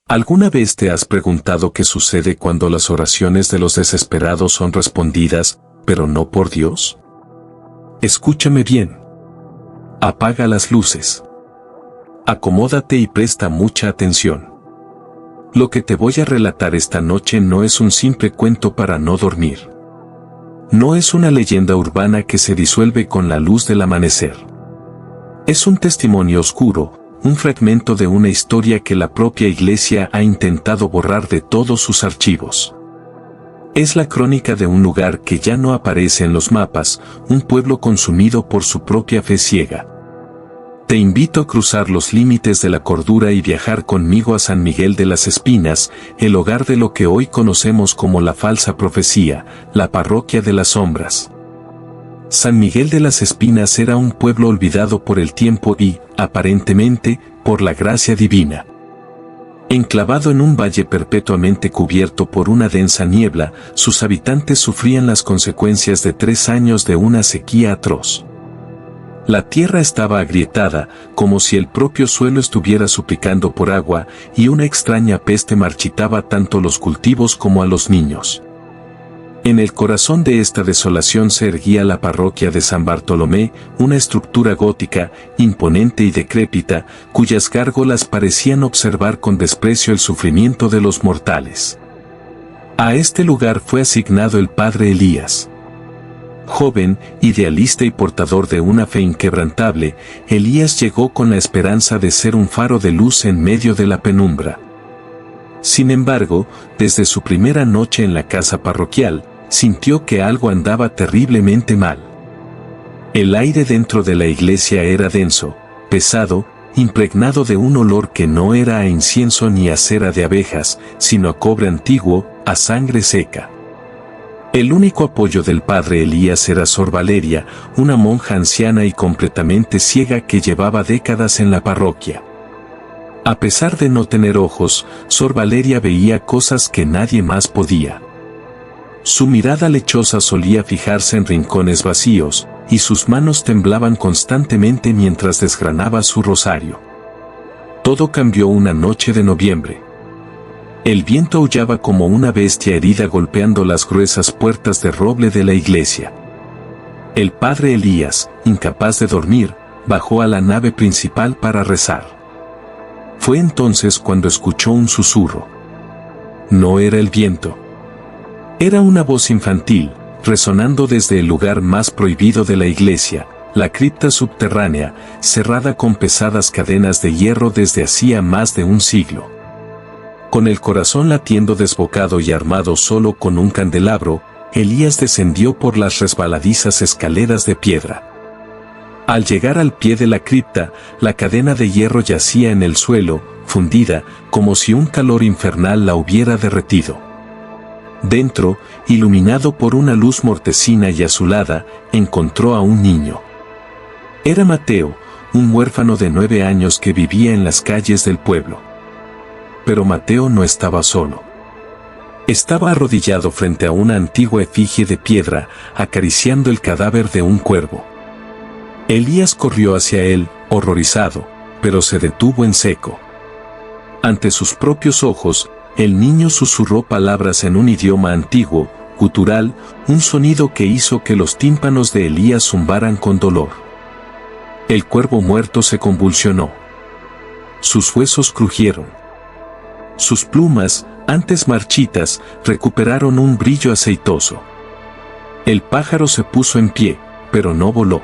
¿Alguna vez te has preguntado qué sucede cuando las oraciones de los desesperados son respondidas, pero no por Dios? Escúchame bien. Apaga las luces. Acomódate y presta mucha atención. Lo que te voy a relatar esta noche no es un simple cuento para no dormir. No es una leyenda urbana que se disuelve con la luz del amanecer. Es un testimonio oscuro, un fragmento de una historia que la propia Iglesia ha intentado borrar de todos sus archivos. Es la crónica de un lugar que ya no aparece en los mapas, un pueblo consumido por su propia fe ciega. Te invito a cruzar los límites de la cordura y viajar conmigo a San Miguel de las Espinas, el hogar de lo que hoy conocemos como la falsa profecía, la parroquia de las sombras. San Miguel de las Espinas era un pueblo olvidado por el tiempo y, aparentemente, por la gracia divina. Enclavado en un valle perpetuamente cubierto por una densa niebla, sus habitantes sufrían las consecuencias de 3 años de una sequía atroz. La tierra estaba agrietada, como si el propio suelo estuviera suplicando por agua, y una extraña peste marchitaba tanto los cultivos como a los niños. En el corazón de esta desolación se erguía la parroquia de San Bartolomé, una estructura gótica, imponente y decrépita, cuyas gárgolas parecían observar con desprecio el sufrimiento de los mortales. A este lugar fue asignado el padre Elías. Joven, idealista y portador de una fe inquebrantable, Elías llegó con la esperanza de ser un faro de luz en medio de la penumbra. Sin embargo, desde su primera noche en la casa parroquial, sintió que algo andaba terriblemente mal. El aire dentro de la iglesia era denso, pesado, impregnado de un olor que no era a incienso ni a cera de abejas, sino a cobre antiguo, a sangre seca. El único apoyo del padre Elías era Sor Valeria, una monja anciana y completamente ciega que llevaba décadas en la parroquia. A pesar de no tener ojos, Sor Valeria veía cosas que nadie más podía. Su mirada lechosa solía fijarse en rincones vacíos, y sus manos temblaban constantemente mientras desgranaba su rosario. Todo cambió una noche de noviembre. El viento aullaba como una bestia herida golpeando las gruesas puertas de roble de la iglesia. El padre Elías, incapaz de dormir, bajó a la nave principal para rezar. Fue entonces cuando escuchó un susurro. No era el viento. Era una voz infantil, resonando desde el lugar más prohibido de la iglesia, la cripta subterránea, cerrada con pesadas cadenas de hierro desde hacía más de un siglo. Con el corazón latiendo desbocado y armado solo con un candelabro, Elías descendió por las resbaladizas escaleras de piedra. Al llegar al pie de la cripta, la cadena de hierro yacía en el suelo, fundida, como si un calor infernal la hubiera derretido. Dentro, iluminado por una luz mortecina y azulada, encontró a un niño. Era Mateo, un huérfano de 9 años que vivía en las calles del pueblo. Pero Mateo no estaba solo. Estaba arrodillado frente a una antigua efigie de piedra, acariciando el cadáver de un cuervo. Elías corrió hacia él, horrorizado, pero se detuvo en seco. Ante sus propios ojos, el niño susurró palabras en un idioma antiguo, gutural, un sonido que hizo que los tímpanos de Elías zumbaran con dolor. El cuervo muerto se convulsionó. Sus huesos crujieron. Sus plumas, antes marchitas, recuperaron un brillo aceitoso. El pájaro se puso en pie, pero no voló.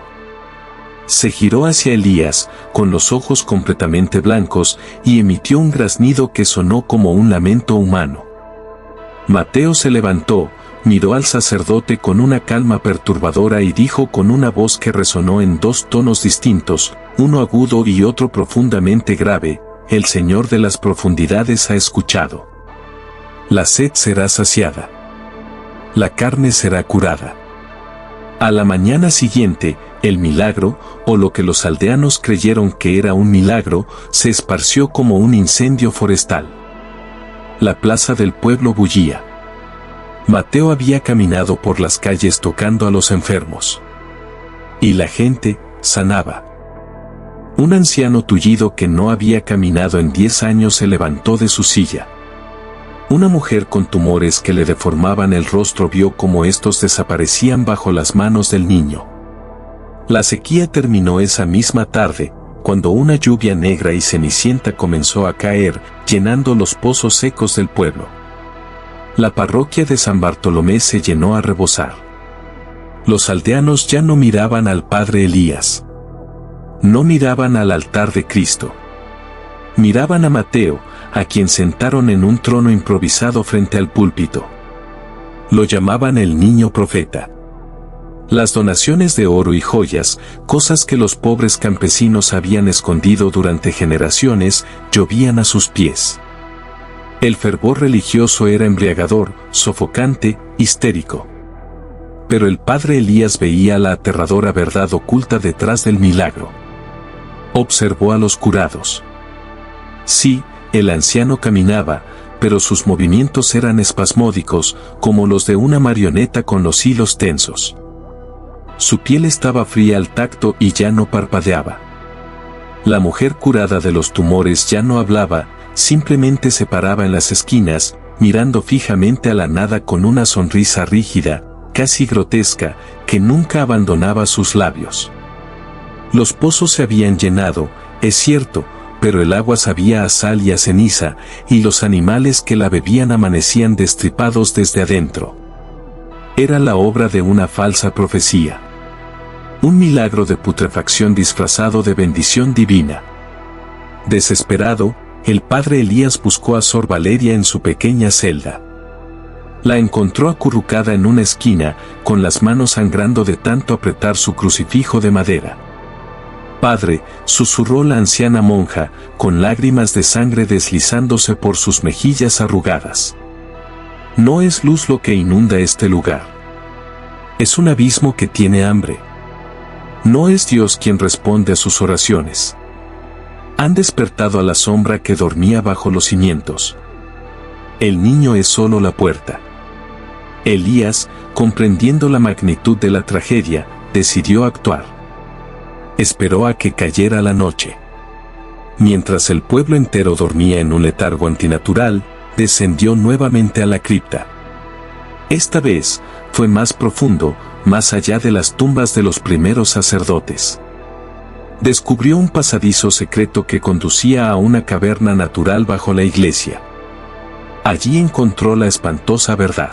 Se giró hacia Elías, con los ojos completamente blancos, y emitió un graznido que sonó como un lamento humano. Mateo se levantó, miró al sacerdote con una calma perturbadora y dijo con una voz que resonó en 2 tonos distintos, uno agudo y otro profundamente grave: el Señor de las profundidades ha escuchado. La sed será saciada. La carne será curada. A la mañana siguiente, el milagro, o lo que los aldeanos creyeron que era un milagro, se esparció como un incendio forestal. La plaza del pueblo bullía. Mateo había caminado por las calles tocando a los enfermos. Y la gente sanaba. Un anciano tullido que no había caminado en 10 años se levantó de su silla. Una mujer con tumores que le deformaban el rostro vio cómo estos desaparecían bajo las manos del niño. La sequía terminó esa misma tarde, cuando una lluvia negra y cenicienta comenzó a caer, llenando los pozos secos del pueblo. La parroquia de San Bartolomé se llenó a rebosar. Los aldeanos ya no miraban al padre Elías. No miraban al altar de Cristo. Miraban a Mateo, a quien sentaron en un trono improvisado frente al púlpito. Lo llamaban el niño profeta. Las donaciones de oro y joyas, cosas que los pobres campesinos habían escondido durante generaciones, llovían a sus pies. El fervor religioso era embriagador, sofocante, histérico. Pero el padre Elías veía la aterradora verdad oculta detrás del milagro. Observó a los curados. Sí, el anciano caminaba, pero sus movimientos eran espasmódicos, como los de una marioneta con los hilos tensos. Su piel estaba fría al tacto y ya no parpadeaba. La mujer curada de los tumores ya no hablaba, simplemente se paraba en las esquinas, mirando fijamente a la nada con una sonrisa rígida, casi grotesca, que nunca abandonaba sus labios. Los pozos se habían llenado, es cierto, pero el agua sabía a sal y a ceniza, y los animales que la bebían amanecían destripados desde adentro. Era la obra de una falsa profecía. Un milagro de putrefacción disfrazado de bendición divina. Desesperado, el padre Elías buscó a Sor Valeria en su pequeña celda. La encontró acurrucada en una esquina, con las manos sangrando de tanto apretar su crucifijo de madera. «Padre», susurró la anciana monja, con lágrimas de sangre deslizándose por sus mejillas arrugadas. «No es luz lo que inunda este lugar. Es un abismo que tiene hambre. No es Dios quien responde a sus oraciones. Han despertado a la sombra que dormía bajo los cimientos. El niño es solo la puerta». Elías, comprendiendo la magnitud de la tragedia, decidió actuar. Esperó a que cayera la noche. Mientras el pueblo entero dormía en un letargo antinatural, descendió nuevamente a la cripta. Esta vez, fue más profundo, más allá de las tumbas de los primeros sacerdotes. Descubrió un pasadizo secreto que conducía a una caverna natural bajo la iglesia. Allí encontró la espantosa verdad.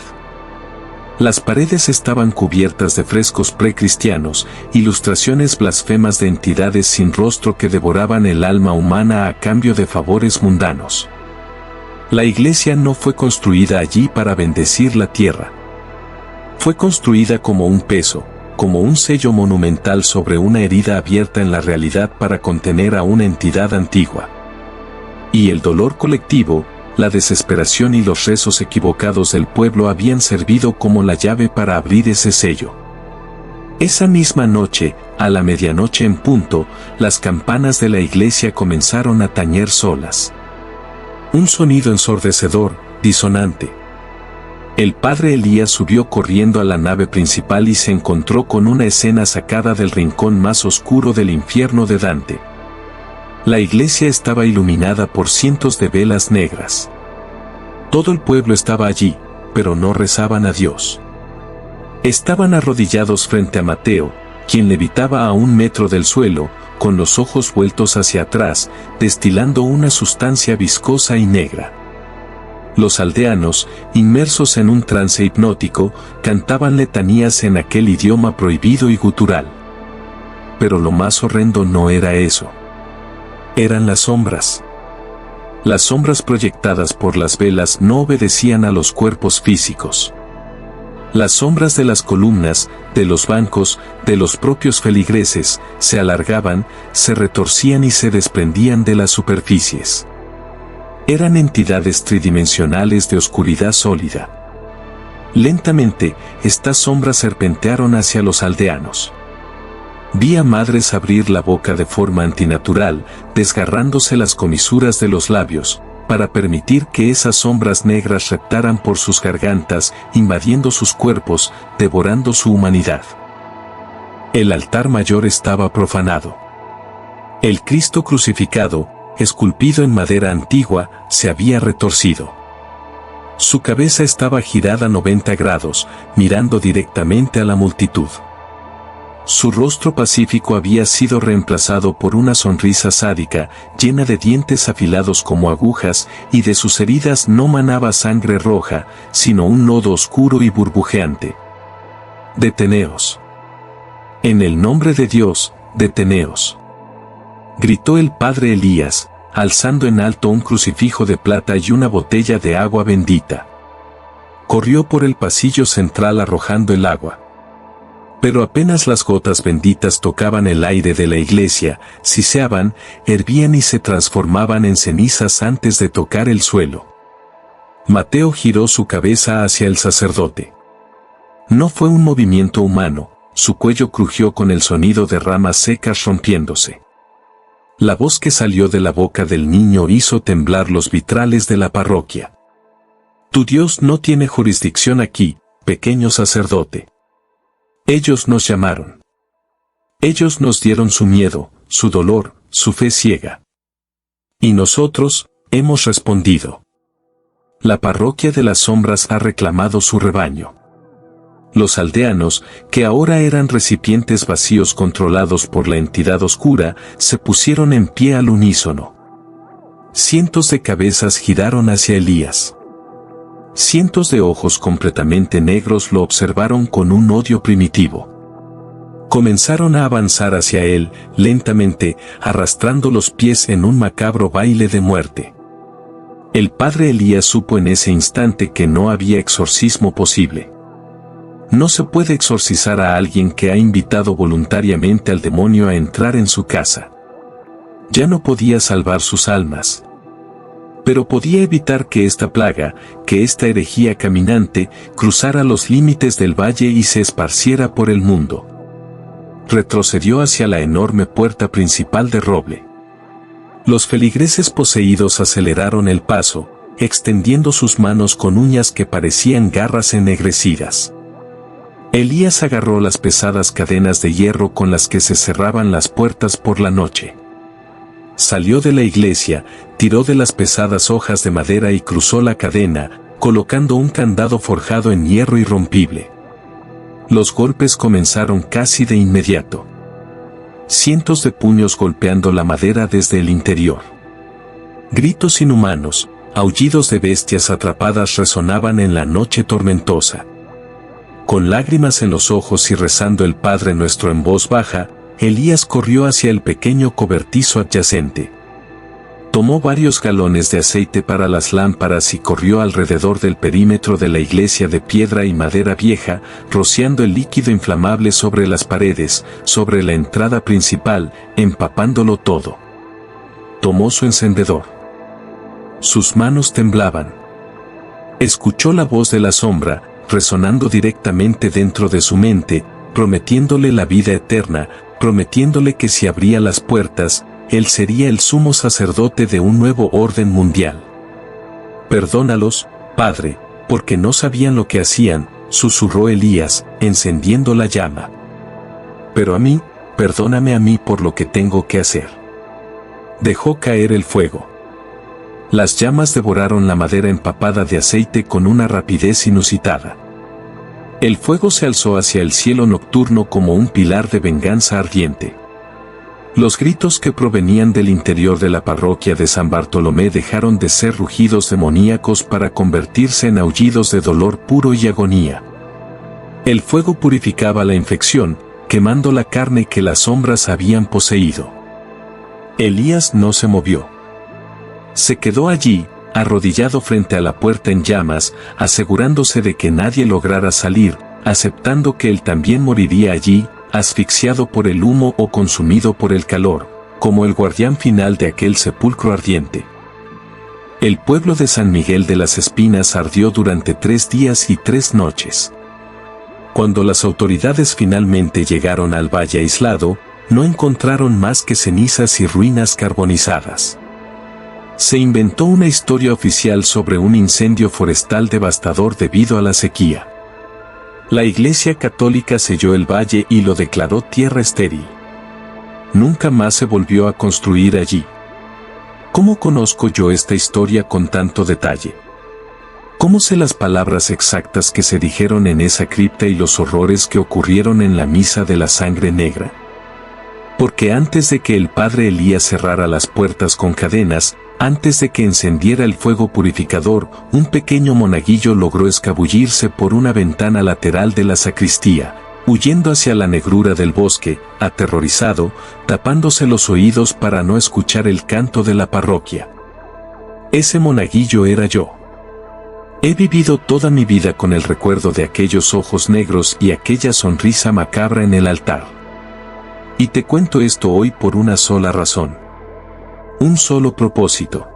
Las paredes estaban cubiertas de frescos precristianos, ilustraciones blasfemas de entidades sin rostro que devoraban el alma humana a cambio de favores mundanos. La iglesia no fue construida allí para bendecir la tierra. Fue construida como un peso, como un sello monumental sobre una herida abierta en la realidad para contener a una entidad antigua. Y el dolor colectivo, la desesperación y los rezos equivocados del pueblo habían servido como la llave para abrir ese sello. Esa misma noche, a la medianoche en punto, las campanas de la iglesia comenzaron a tañer solas. Un sonido ensordecedor, disonante. El padre Elías subió corriendo a la nave principal y se encontró con una escena sacada del rincón más oscuro del infierno de Dante. La iglesia estaba iluminada por cientos de velas negras. Todo el pueblo estaba allí, pero no rezaban a Dios. Estaban arrodillados frente a Mateo, quien levitaba a 1 metro del suelo, con los ojos vueltos hacia atrás, destilando una sustancia viscosa y negra. Los aldeanos, inmersos en un trance hipnótico, cantaban letanías en aquel idioma prohibido y gutural. Pero lo más horrendo no era eso. Eran las sombras. Las sombras proyectadas por las velas no obedecían a los cuerpos físicos. Las sombras de las columnas, de los bancos, de los propios feligreses, se alargaban, se retorcían y se desprendían de las superficies. Eran entidades tridimensionales de oscuridad sólida. Lentamente, estas sombras serpentearon hacia los aldeanos. Vi a madres abrir la boca de forma antinatural, desgarrándose las comisuras de los labios, para permitir que esas sombras negras reptaran por sus gargantas, invadiendo sus cuerpos, devorando su humanidad. El altar mayor estaba profanado. El Cristo crucificado, esculpido en madera antigua, se había retorcido. Su cabeza estaba girada 90 grados, mirando directamente a la multitud. Su rostro pacífico había sido reemplazado por una sonrisa sádica, llena de dientes afilados como agujas, y de sus heridas no manaba sangre roja, sino un lodo oscuro y burbujeante. «Deteneos. En el nombre de Dios, deteneos», gritó el padre Elías, alzando en alto un crucifijo de plata y una botella de agua bendita. Corrió por el pasillo central arrojando el agua. Pero apenas las gotas benditas tocaban el aire de la iglesia, siseaban, hervían y se transformaban en cenizas antes de tocar el suelo. Mateo giró su cabeza hacia el sacerdote. No fue un movimiento humano, su cuello crujió con el sonido de ramas secas rompiéndose. La voz que salió de la boca del niño hizo temblar los vitrales de la parroquia. Tu Dios no tiene jurisdicción aquí, pequeño sacerdote. Ellos nos llamaron. Ellos nos dieron su miedo, su dolor, su fe ciega. Y nosotros, hemos respondido. La parroquia de las sombras ha reclamado su rebaño. Los aldeanos, que ahora eran recipientes vacíos controlados por la entidad oscura, se pusieron en pie al unísono. Cientos de cabezas giraron hacia Elías. Cientos de ojos completamente negros lo observaron con un odio primitivo. Comenzaron a avanzar hacia él, lentamente, arrastrando los pies en un macabro baile de muerte. El padre Elías supo en ese instante que no había exorcismo posible. No se puede exorcizar a alguien que ha invitado voluntariamente al demonio a entrar en su casa. Ya no podía salvar sus almas. Pero podía evitar que esta plaga, que esta herejía caminante, cruzara los límites del valle y se esparciera por el mundo. Retrocedió hacia la enorme puerta principal de roble. Los feligreses poseídos aceleraron el paso, extendiendo sus manos con uñas que parecían garras ennegrecidas. Elías agarró las pesadas cadenas de hierro con las que se cerraban las puertas por la noche. Salió de la iglesia, tiró de las pesadas hojas de madera y cruzó la cadena, colocando un candado forjado en hierro irrompible. Los golpes comenzaron casi de inmediato. Cientos de puños golpeando la madera desde el interior. Gritos inhumanos, aullidos de bestias atrapadas resonaban en la noche tormentosa. Con lágrimas en los ojos y rezando el Padre Nuestro en voz baja, Elías corrió hacia el pequeño cobertizo adyacente. Tomó varios galones de aceite para las lámparas y corrió alrededor del perímetro de la iglesia de piedra y madera vieja, rociando el líquido inflamable sobre las paredes, sobre la entrada principal, empapándolo todo. Tomó su encendedor. Sus manos temblaban. Escuchó la voz de la sombra, resonando directamente dentro de su mente, prometiéndole la vida eterna, prometiéndole que si abría las puertas, él sería el sumo sacerdote de un nuevo orden mundial. Perdónalos, Padre, porque no sabían lo que hacían, susurró Elías, encendiendo la llama. Pero a mí, perdóname a mí por lo que tengo que hacer. Dejó caer el fuego. Las llamas devoraron la madera empapada de aceite con una rapidez inusitada. El fuego se alzó hacia el cielo nocturno como un pilar de venganza ardiente. Los gritos que provenían del interior de la parroquia de San Bartolomé dejaron de ser rugidos demoníacos para convertirse en aullidos de dolor puro y agonía. El fuego purificaba la infección, quemando la carne que las sombras habían poseído. Elías no se movió. Se quedó allí, arrodillado frente a la puerta en llamas, asegurándose de que nadie lograra salir, aceptando que él también moriría allí, asfixiado por el humo o consumido por el calor, como el guardián final de aquel sepulcro ardiente. El pueblo de San Miguel de las Espinas ardió durante 3 días y 3 noches. Cuando las autoridades finalmente llegaron al valle aislado, no encontraron más que cenizas y ruinas carbonizadas. Se inventó una historia oficial sobre un incendio forestal devastador debido a la sequía. La Iglesia Católica selló el valle y lo declaró tierra estéril. nunca más se volvió a construir allí. ¿Cómo conozco yo esta historia con tanto detalle? ¿Cómo sé las palabras exactas que se dijeron en esa cripta y los horrores que ocurrieron en la misa de la sangre negra? Porque antes de que el padre Elías cerrara las puertas con cadenas, antes de que encendiera el fuego purificador, un pequeño monaguillo logró escabullirse por una ventana lateral de la sacristía, huyendo hacia la negrura del bosque, aterrorizado, tapándose los oídos para no escuchar el canto de la parroquia. Ese monaguillo era yo. He vivido toda mi vida con el recuerdo de aquellos ojos negros y aquella sonrisa macabra en el altar. Y te cuento esto hoy por una sola razón. Un solo propósito.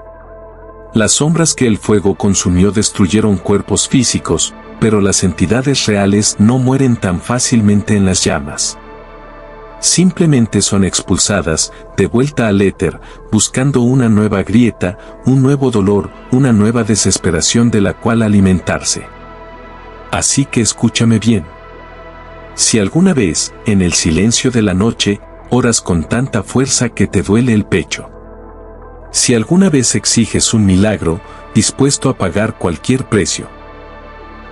Las sombras que el fuego consumió destruyeron cuerpos físicos, pero las entidades reales no mueren tan fácilmente en las llamas. Simplemente son expulsadas, de vuelta al éter, buscando una nueva grieta, un nuevo dolor, una nueva desesperación de la cual alimentarse. Así que escúchame bien. Si alguna vez, en el silencio de la noche, oras con tanta fuerza que te duele el pecho. Si alguna vez exiges un milagro, dispuesto a pagar cualquier precio.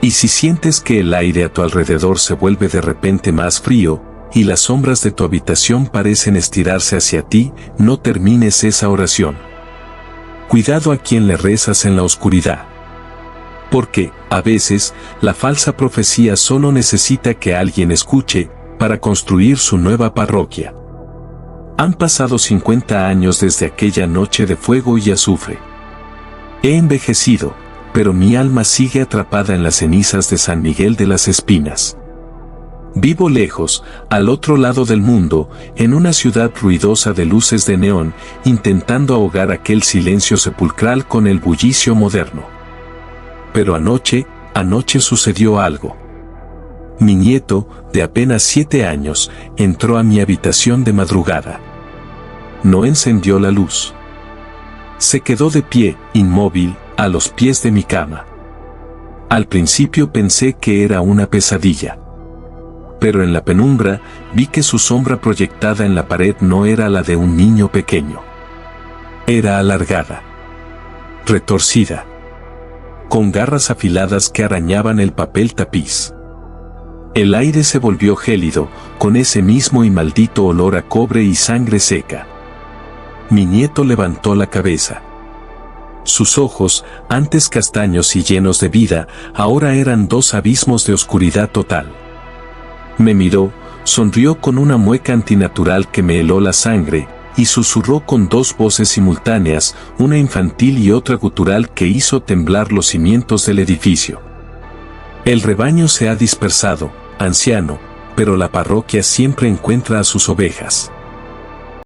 Y si sientes que el aire a tu alrededor se vuelve de repente más frío, y las sombras de tu habitación parecen estirarse hacia ti, no termines esa oración. Cuidado a quien le rezas en la oscuridad. Porque, a veces, la falsa profecía solo necesita que alguien escuche, para construir su nueva parroquia. Han pasado 50 años desde aquella noche de fuego y azufre. He envejecido, pero mi alma sigue atrapada en las cenizas de San Miguel de las Espinas. Vivo lejos, al otro lado del mundo, en una ciudad ruidosa de luces de neón, intentando ahogar aquel silencio sepulcral con el bullicio moderno. Pero anoche sucedió algo. Mi nieto, de apenas 7 años, entró a mi habitación de madrugada. No encendió la luz. Se quedó de pie, inmóvil, a los pies de mi cama. Al principio pensé que era una pesadilla. Pero en la penumbra, vi que su sombra proyectada en la pared no era la de un niño pequeño. Era alargada. Retorcida. Con garras afiladas que arañaban el papel tapiz. El aire se volvió gélido, con ese mismo y maldito olor a cobre y sangre seca. Mi nieto levantó la cabeza. Sus ojos, antes castaños y llenos de vida, ahora eran 2 abismos de oscuridad total. Me miró, sonrió con una mueca antinatural que me heló la sangre, y susurró con 2 voces simultáneas, una infantil y otra gutural que hizo temblar los cimientos del edificio. El rebaño se ha dispersado, anciano, pero la parroquia siempre encuentra a sus ovejas.